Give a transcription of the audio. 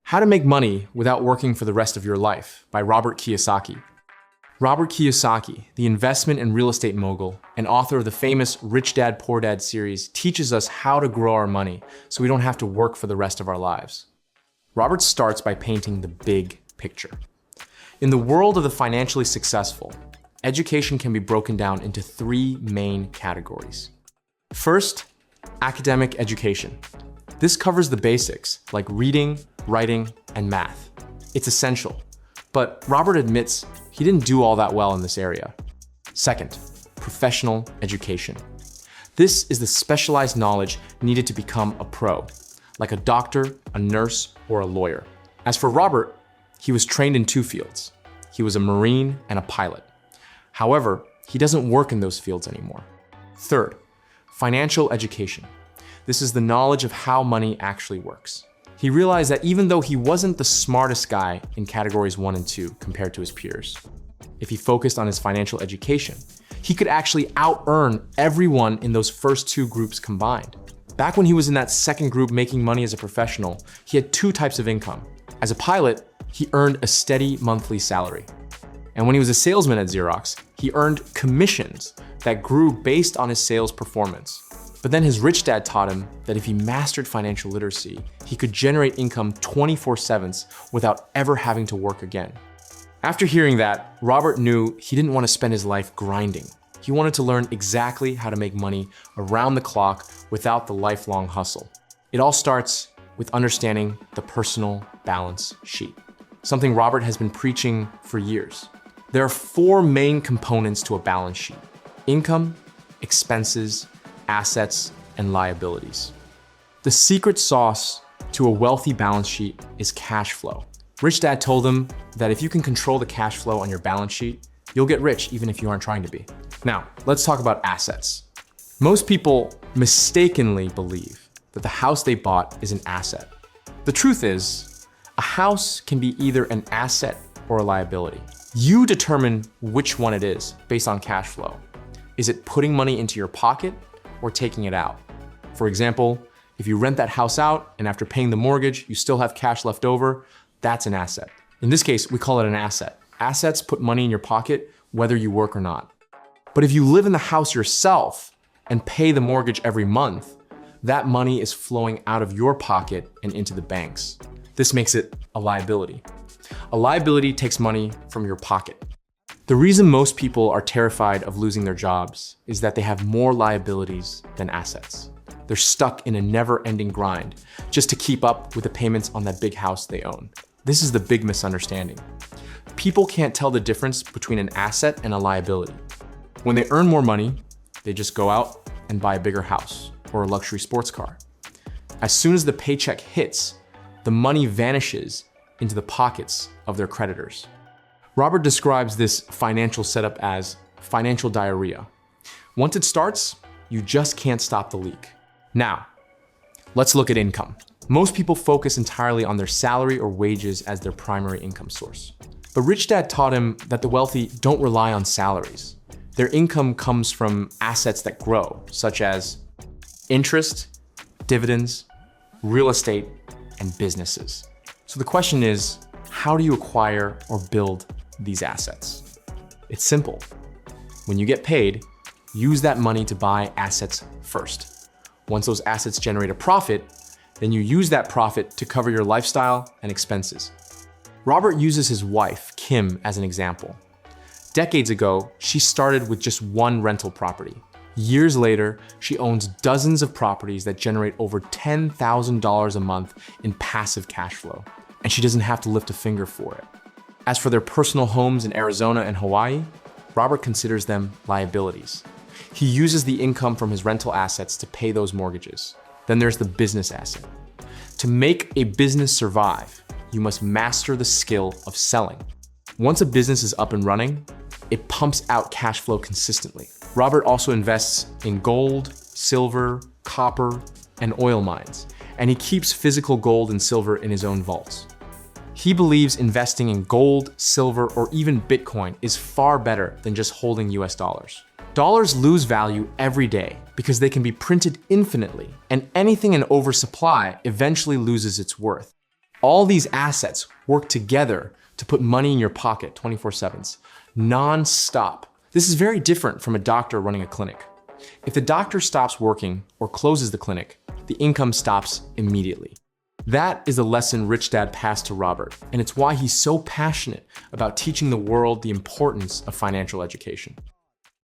How to Make Money Without Working for the Rest of Your Life by Robert Kiyosaki. Robert Kiyosaki, the investment and real estate mogul and author of the famous Rich Dad, Poor Dad series, teaches us how to grow our money so we don't have to work for the rest of our lives. Robert starts by painting the big picture. In the world of the financially successful, education can be broken down into three main categories. First, academic education. This covers the basics like reading, writing, and math. It's essential, but Robert admits he didn't do all that well in this area. Second, professional education. This is the specialized knowledge needed to become a pro, like a doctor, a nurse, or a lawyer. As for Robert, he was trained in two fields. He was a Marine and a pilot. However, he doesn't work in those fields anymore. Third, financial education. This is the knowledge of how money actually works. He realized that even though he wasn't the smartest guy in categories 1 and 2 compared to his peers, if he focused on his financial education, he could actually out-earn everyone in those first two groups combined. Back when he was in that second group making money as a professional, he had two types of income. As a pilot, he earned a steady monthly salary. And when he was a salesman at Xerox, he earned commissions that grew based on his sales performance. But then his rich dad taught him that if he mastered financial literacy, he could generate income 24/7 without ever having to work again. After hearing that, Robert knew he didn't want to spend his life grinding. He wanted to learn exactly how to make money around the clock without the lifelong hustle. It all starts with understanding the personal balance sheet, something Robert has been preaching for years. There are four main components to a balance sheet: income, expenses, assets, and liabilities. The secret sauce to a wealthy balance sheet is cash flow. Rich Dad told him that if you can control the cash flow on your balance sheet, you'll get rich even if you aren't trying to be. Now, let's talk about assets. Most people mistakenly believe that the house they bought is an asset. The truth is, a house can be either an asset or a liability. You determine which one it is based on cash flow. Is it putting money into your pocket or taking it out? For example, if you rent that house out and after paying the mortgage, you still have cash left over, that's an asset. In this case, we call it an asset. Assets put money in your pocket whether you work or not. But if you live in the house yourself and pay the mortgage every month, that money is flowing out of your pocket and into the banks. This makes it a liability. A liability takes money from your pocket. The reason most people are terrified of losing their jobs is that they have more liabilities than assets. They're stuck in a never-ending grind just to keep up with the payments on that big house they own. This is the big misunderstanding. People can't tell the difference between an asset and a liability. When they earn more money, they just go out and buy a bigger house or a luxury sports car. As soon as the paycheck hits, the money vanishes into the pockets of their creditors. Robert describes this financial setup as financial diarrhea. Once it starts, you just can't stop the leak. Now, let's look at income. Most people focus entirely on their salary or wages as their primary income source. But Rich Dad taught him that the wealthy don't rely on salaries. Their income comes from assets that grow, such as interest, dividends, real estate, and businesses. So the question is, how do you acquire or build these assets? It's simple. When you get paid, use that money to buy assets first. Once those assets generate a profit, then you use that profit to cover your lifestyle and expenses. Robert uses his wife, Kim, as an example. Decades ago, she started with just one rental property. Years later, she owns dozens of properties that generate over $10,000 a month in passive cash flow, and she doesn't have to lift a finger for it. As for their personal homes in Arizona and Hawaii, Robert considers them liabilities. He uses the income from his rental assets to pay those mortgages. Then there's the business asset. To make a business survive, you must master the skill of selling. Once a business is up and running, it pumps out cash flow consistently. Robert also invests in gold, silver, copper, and oil mines, and he keeps physical gold and silver in his own vaults. He believes investing in gold, silver, or even Bitcoin is far better than just holding US dollars. Dollars lose value every day because they can be printed infinitely, and anything in oversupply eventually loses its worth. All these assets work together to put money in your pocket 24/7, non-stop. This is very different from a doctor running a clinic. If the doctor stops working or closes the clinic, the income stops immediately. That is a lesson Rich Dad passed to Robert, and it's why he's so passionate about teaching the world the importance of financial education.